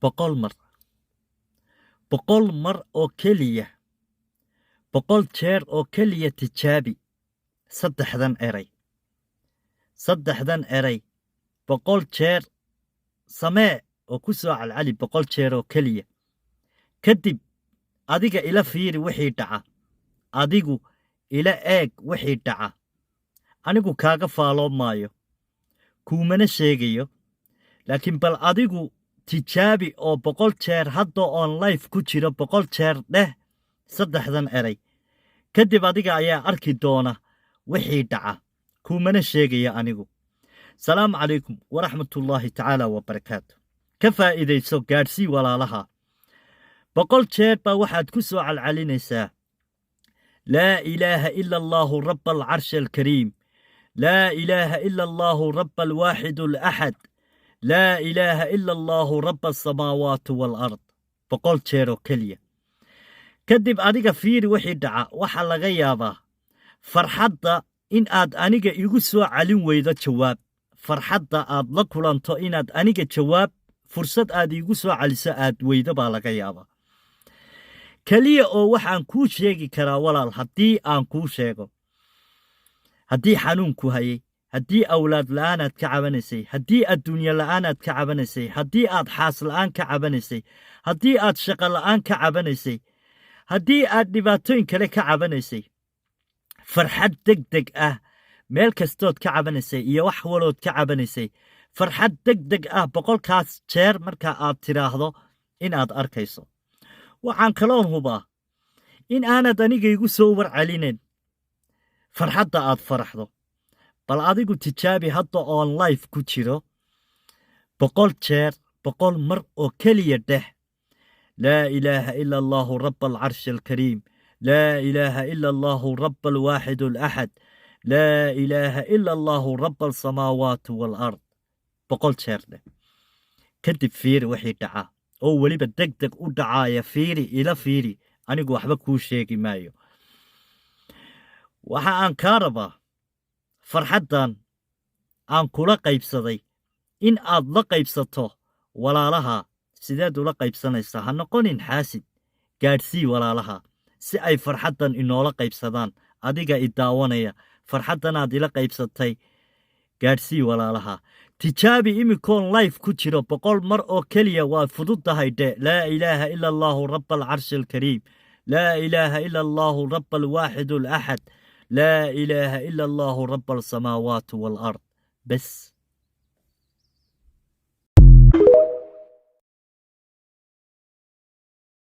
boqol mar oo keliya boqol jeer oo keliya tijaabi saddexdan eray boqol jeer samee oo ku soo calcali boqol jeer oo keliya kadib adiga ila fiiri wixii dhaca adigu ila eeg wixii dhaca anigu kaaga faaloon maayo kuumana sheegayo laakiin bal adigu tijaabi oo boqol jeer haddoo oon life ku jiro boqol jeer dheh saddexdan eray kadib adiga ayaa arki doona wixii dhaca kuumana sheegaya anigu salaamu calaykum waraxmatullaahi tacaala wabarakaatu ka faa'iidayso gaadhsii walaalaha boqol jeer baa waxaad ku soo calcalinaysaa laa ilaaha ila allaahu raba alcarshi alkariim laa ilaaha ila allaahu raba alwaaxidu alaxad laa ilaaha ila allaahu raba alsamaawaati waalard boqol jeer oo keliya kadib adiga fiiri wixii dhaca waxaa laga yaabaa farxadda in aad aniga igu soo calin weydo jawaab farxadda aad la kulanto inaad aniga jawaab fursad aad iigu soo caliso aad weydo baa laga yaabaa keliya oo waxaan kuu sheegi karaa walaal haddii aan kuu sheego haddii xanuunku hayay haddii awlaad la'aanaad ka cabanaysay haddii adduunye la'aanaad ka cabanaysay haddii aad xaas la'aan ka cabanaysay haddii aad shaqo la'aan ka cabanaysay haddii aad dhibaatooyin kale ka cabanaysay farxad degdeg ah meel kastood ka cabanaysay iyo wax walood ka cabanaysay farxad degdeg ah boqolkaas jeer marka aad tidhaahdo inaad arkayso waxaan kaloon hubaa in aanad aniga igu soo warcelinayn farxadda aad faraxdo bal adigu tijaabi hadda oon life ku jiro boqol jeer boqol mar oo keliya dheh laa ilaaha ila allaahu raba alcarshi alkariim laa ilaaha ila allaahu raba alwaaxidu alaxad laa ilaaha ila allaahu raba alsamaawaati waalard boqol jeer dheh kadib fiiri wixii dhacaa oo weliba deg deg u dhacaaya fiiri ila fiiri anigu waxba kuu sheegi maayo waxa aan kaa rabaa farxaddan aan kula qaybsaday in aad la qaybsato walaalaha sideed ula qaybsanaysaa ha noqonin xaasid gaadhsii walaalaha si ay farxaddan inoola qaybsadaan adiga i daawanaya farxaddanaad ila qaybsatay gaadhsii walaalaha tijaabi imikoon life ku jiro boqol mar oo keliya waad fududdahay dhe laa ilaaha ila allaahu raba alcarshi alkariim laa ilaaha ila allaahu raba alwaaxidu alaxad laa ilaaha ila allaahu raba alsamaawaati waalard bes